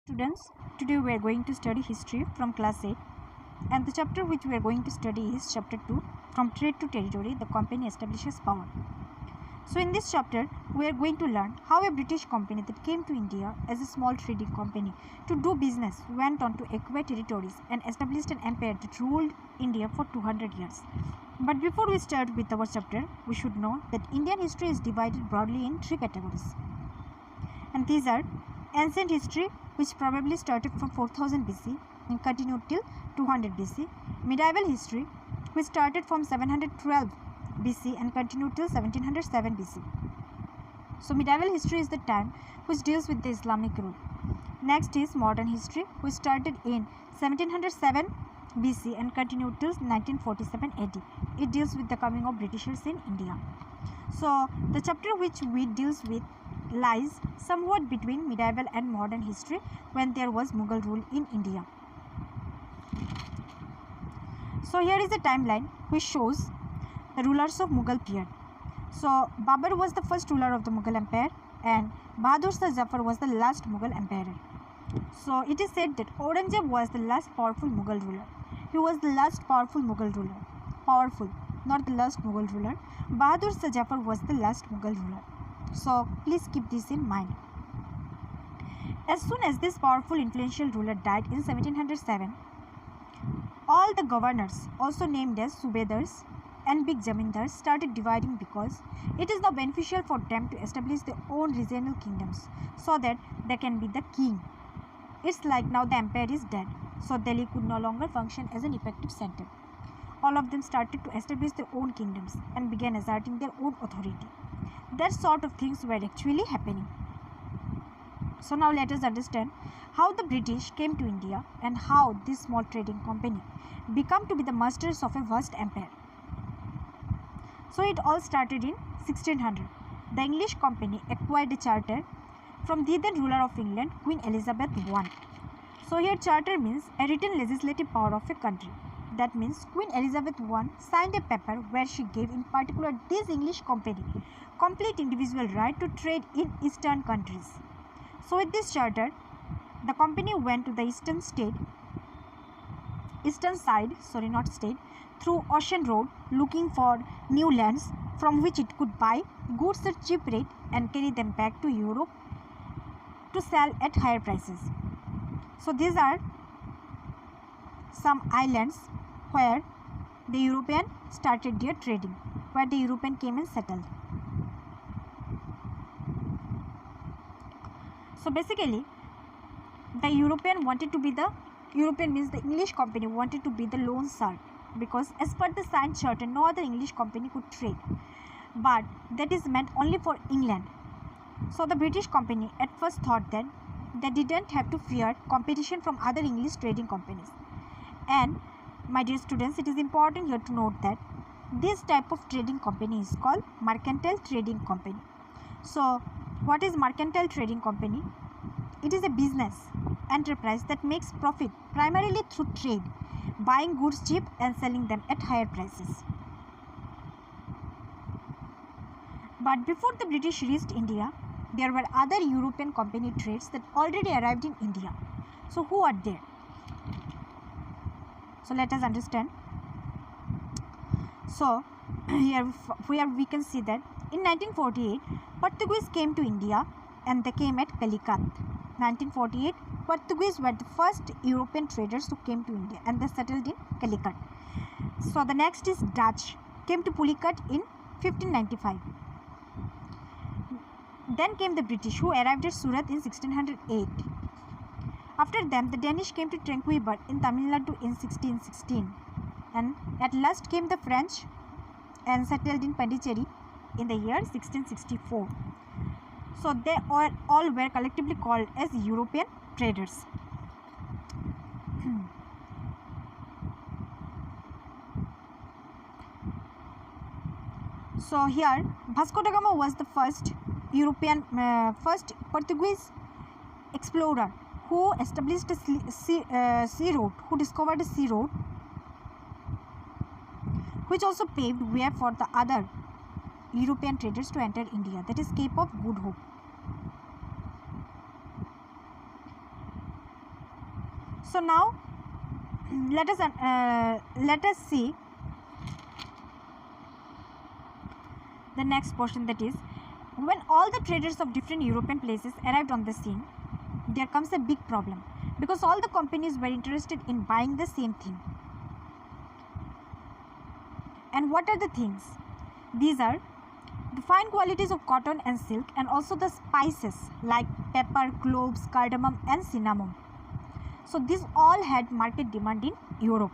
Students, today we are going to study history from class 8, and the chapter which we are going to study is chapter 2, from trade to territory, the company establishes power. So in this chapter we are going to learn how a British company that came to India as a small trading company to do business went on to acquire territories and established an empire that ruled India for 200 years. But before we start with our chapter, we should know that Indian history is divided broadly in three categories, and these are ancient history, which probably started from 4000 BC and continued till 200 BC. Medieval history, which started from 712 BC and continued till 1707 BC. So medieval history is the time which deals with the Islamic rule. Next is modern history, which started in 1707 BC and continued till 1947 AD. It deals with the coming of Britishers in India. So the chapter which we deals with lies somewhat between medieval and modern history when there was Mughal rule in India. So here is a timeline which shows the rulers of Mughal period. So Babur was the first ruler of the Mughal Empire and Bahadur Shah Zafar was the last Mughal emperor. So it is said that Aurangzeb was the last powerful Mughal ruler. He was the last powerful Mughal ruler. Powerful, not the last Mughal ruler. Bahadur Shah Zafar was the last Mughal ruler. So please keep this in mind. As soon as this powerful influential ruler died in 1707, all the governors, also named as Subedars and big zamindars, started dividing because it is now beneficial for them to establish their own regional kingdoms so that they can be the king. It's like now the empire is dead, so Delhi could no longer function as an effective center. All of them started to establish their own kingdoms and began asserting their own authority. That sort of things were actually happening. So now let us understand how the British came to India and how this small trading company became to be the masters of a vast empire. So it all started in 1600. The English company acquired a charter from the then ruler of England, Queen Elizabeth I. So here charter means a written legislative power of a country. That means Queen Elizabeth I signed a paper where she gave in particular this English company complete individual right to trade in eastern countries. So with this charter, the company went to the eastern side, through ocean road looking for new lands from which it could buy goods at cheap rate and carry them back to Europe to sell at higher prices. So these are some islands where the European started their trading, where the European came and settled. So basically, the European means the English company wanted to be the lone star, because as per the signed charter, no other English company could trade, but that is meant only for England. So the British company at first thought that they didn't have to fear competition from other English trading companies. And my dear students, it is important here to note that this type of trading company is called mercantile trading company. So what is mercantile trading company? It is a business enterprise that makes profit primarily through trade, buying goods cheap and selling them at higher prices. But before the British reached India, there were other European company trades that already arrived in India. So who are there? So let us understand. So here we can see that in 1948, Portuguese came to India and they came at Calicut. 1948, Portuguese were the first European traders who came to India and they settled in Calicut. So the next is Dutch, came to Pulicat in 1595. Then came the British, who arrived at Surat in 1608. After them, the Danish came to Tranquebar in Tamil Nadu in 1616. And at last came the French and settled in Pondicherry in the year 1664. So they all were collectively called as European traders. So here Vasco da Gama was the first first Portuguese explorer who established a sea route, who discovered a sea route, which also paved way for the other European traders to enter India, that is Cape of Good Hope. So now let us see the next portion, that is, when all the traders of different European places arrived on the scene, there comes a big problem because all the companies were interested in buying the same thing. And what are the things? These are the fine qualities of cotton and silk, and also the spices like pepper, cloves, cardamom and cinnamon. So these all had market demand in Europe.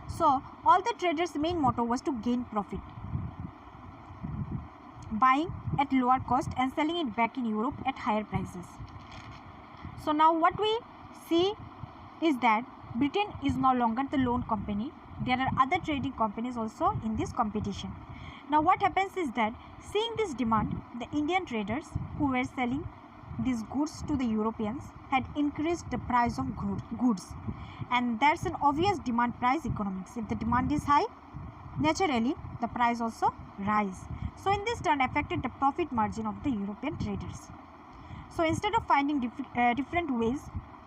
So all the traders' main motto was to gain profit, buying at lower cost and selling it back in Europe at higher prices. So now what we see is that Britain is no longer the lone company. There are other trading companies also in this competition. Now what happens is that, seeing this demand, the Indian traders who were selling these goods to the Europeans had increased the price of goods. And that's an obvious demand price economics. If the demand is high, naturally the price also rise. So in this turn affected the profit margin of the European traders. So instead of finding different ways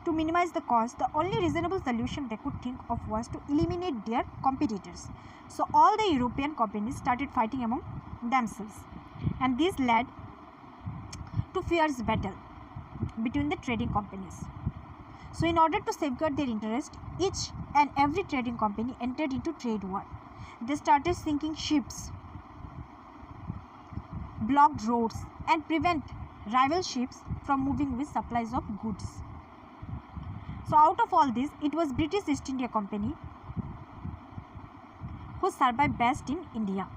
to minimize the cost, the only reasonable solution they could think of was to eliminate their competitors. So all the European companies started fighting among themselves, and this led to fierce battle between the trading companies. So in order to safeguard their interest, each and every trading company entered into trade war. They started sinking ships, blocked roads and prevent rival ships from moving with supplies of goods. So out of all this, it was British East India Company who survived best in India.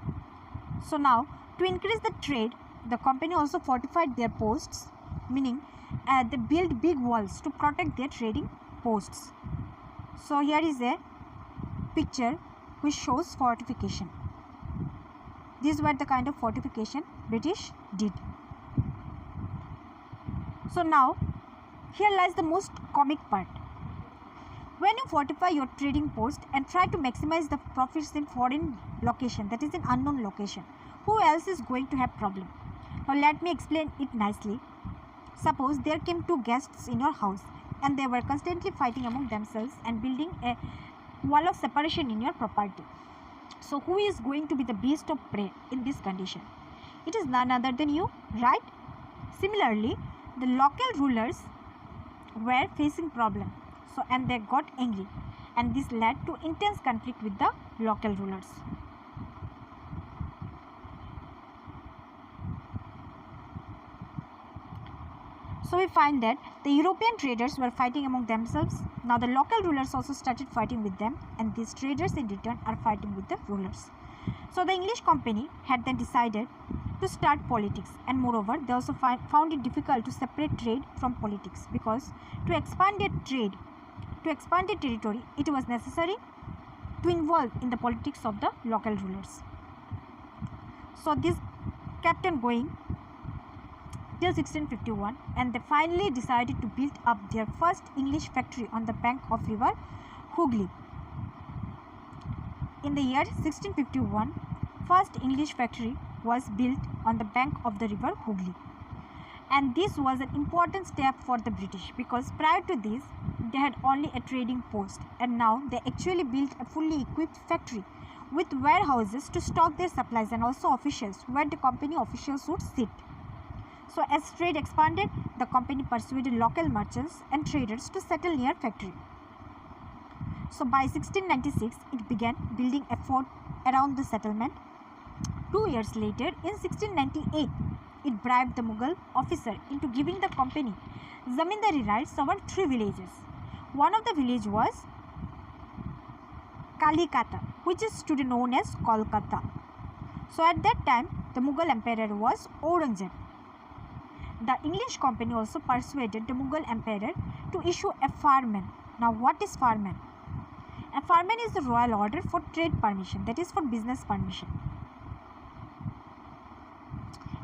So now, to increase the trade, the company also fortified their posts, meaning they built big walls to protect their trading posts. So here is a picture which shows fortification. These were the kind of fortification British did. So now, here lies the most comic part. When you fortify your trading post and try to maximize the profits in foreign location, that is in unknown location, who else is going to have problem? Now let me explain it nicely. Suppose there came two guests in your house and they were constantly fighting among themselves and building a wall of separation in your property. So who is going to be the beast of prey in this condition? It is none other than you, right? Similarly, the local rulers were facing problem. So and they got angry, and this led to intense conflict with the local rulers. So we find that the European traders were fighting among themselves. Now the local rulers also started fighting with them, and these traders in return are fighting with the rulers. So the English company had then decided to start politics, and moreover they also found it difficult to separate trade from politics, because to expand their trade, to expand their territory, it was necessary to involve in the politics of the local rulers. So this kept on going till 1651, and they finally decided to build up their first English factory on the bank of river Hooghly. In the year 1651, first English factory was built on the bank of the river Hooghly. And this was an important step for the British, because prior to this they had only a trading post, and now they actually built a fully equipped factory with warehouses to stock their supplies, and also officials where the company officials would sit. So as trade expanded, the company persuaded local merchants and traders to settle near factory. So by 1696, it began building a fort around the settlement. 2 years later, in 1698, it bribed the Mughal officer into giving the company zamindari rights over 3 villages. One of the village was Kalikata, which is today known as Kolkata. So at that time, the Mughal emperor was Aurangzeb. The English company also persuaded the Mughal emperor to issue a farman. Now what is farman? A farman is the royal order for trade permission, that is for business permission.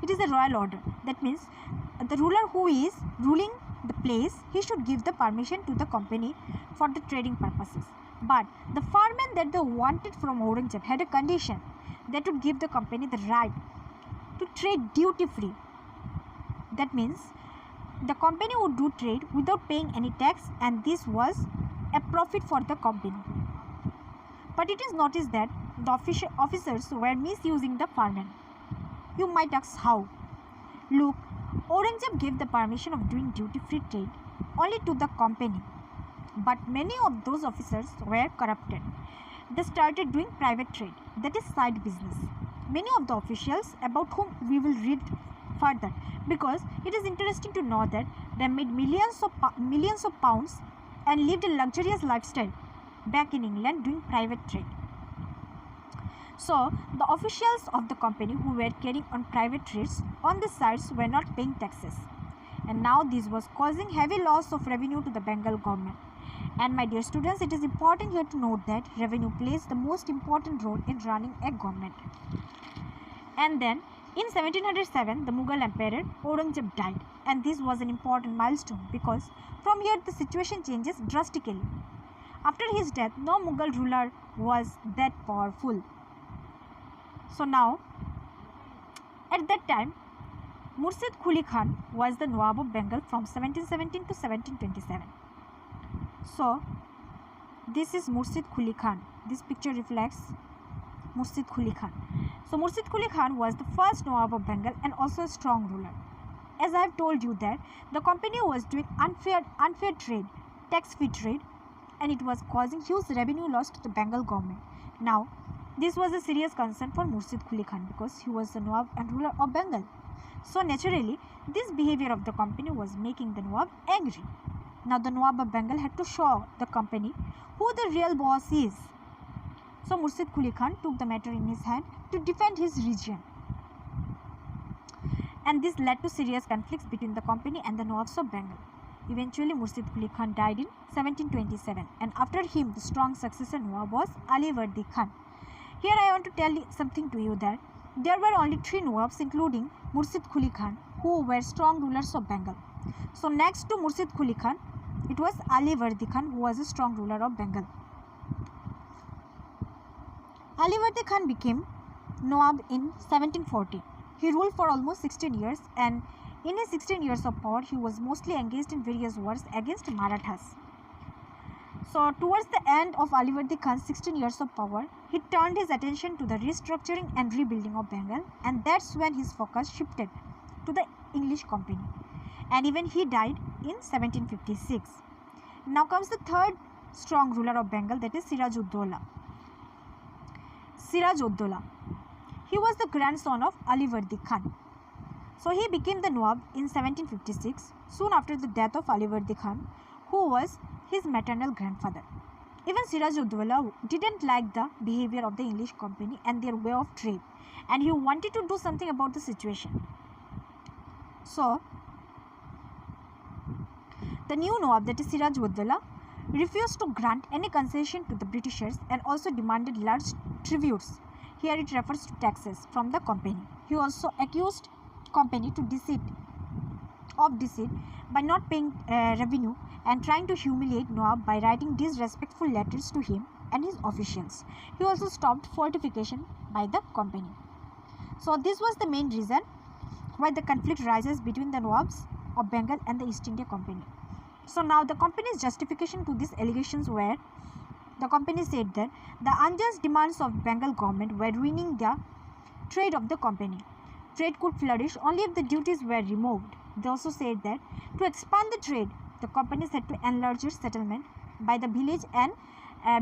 It is a royal order. That means the ruler who is ruling the place, he should give the permission to the company for the trading purposes. But the farman that they wanted from Aurangzeb had a condition that would give the company the right to trade duty free. That means The company would do trade without paying any tax, and this was a profit for the company. But it is noticed that the officers were misusing the farmland. You might ask how. Look, Aurangzeb gave the permission of doing duty-free trade only to the company. But many of those officers were corrupted. They started doing private trade, that is side business. Many of the officials about whom we will read further, because it is interesting to know that they made millions of pounds and lived a luxurious lifestyle back in England doing private trade. So the officials of the company who were carrying on private trades on the sides were not paying taxes, and now this was causing heavy loss of revenue to the Bengal government. And my dear students, it is important here to note that revenue plays the most important role in running a government. And then in 1707, the Mughal Emperor Aurangzeb died, and this was an important milestone because from here the situation changes drastically. After his death, no Mughal ruler was that powerful. So now, at that time, Murshid Quli Khan was the Nawab of Bengal from 1717 to 1727. So, this is Murshid Quli Khan. This picture reflects Murshid Quli Khan. So, Murshid Quli Khan was the first Nawab of Bengal and also a strong ruler. As I have told you that the company was doing unfair trade, tax-free trade, and it was causing huge revenue loss to the Bengal government. Now, this was a serious concern for Murshid Quli Khan because he was the Nawab and ruler of Bengal. So naturally, this behavior of the company was making the Nawab angry. Now the Nawab of Bengal had to show the company who the real boss is. So Murshid Quli Khan took the matter in his hand to defend his region. And this led to serious conflicts between the company and the Nawabs of Bengal. Eventually, Murshid Quli Khan died in 1727, and after him, the strong successor Nawab was Ali Vardi Khan. Here I want to tell you something to you that there were only 3 Nawabs, including Murshid Quli Khan, who were strong rulers of Bengal. So next to Murshid Quli Khan, it was Ali Vardi Khan, who was a strong ruler of Bengal. Ali Vardi Khan became Nawab in 1740. He ruled for almost 16 years, and in his 16 years of power, he was mostly engaged in various wars against Marathas. So towards the end of Ali Vardi Khan's 16 years of power, he turned his attention to the restructuring and rebuilding of Bengal, and that's when his focus shifted to the English company. And even he died in 1756. Now comes the third strong ruler of Bengal, that is Siraj ud-Dowla. Siraj ud-Dowla. He was the grandson of Ali Vardi Khan. So he became the Nawab in 1756, soon after the death of Ali Vardi Khan, who was his maternal grandfather. Even Siraj ud-Dowla didn't like the behavior of the English company and their way of trade, and he wanted to do something about the situation. So the new Nawab, that is Siraj ud-Dowla, refused to grant any concession to the Britishers and also demanded large tributes. Here it refers to taxes from the company. He also accused company of deceit by not paying revenue and trying to humiliate Nawab by writing disrespectful letters to him and his officials. He also stopped fortification by the company. So this was the main reason why the conflict rises between the Nawabs of Bengal and the East India Company. So now the company's justification to these allegations were, the company said that the unjust demands of Bengal government were ruining the trade of the company. Trade could flourish only if the duties were removed. They also said that to expand the trade, the companies had to enlarge its settlement by the village and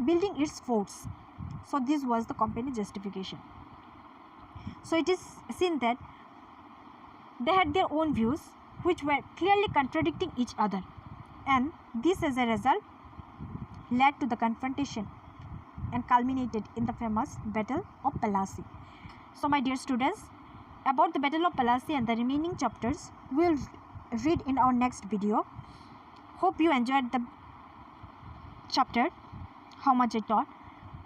building its forts. So this was the company justification. So it is seen that they had their own views which were clearly contradicting each other, and this as a result led to the confrontation and culminated in the famous Battle of Plassey. So my dear students, about the Battle of Plassey and the remaining chapters we will read in our next video. Hope you enjoyed the chapter, how much I taught,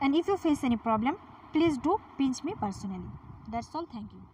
and if you face any problem, please do pinch me personally. That's all. Thank you.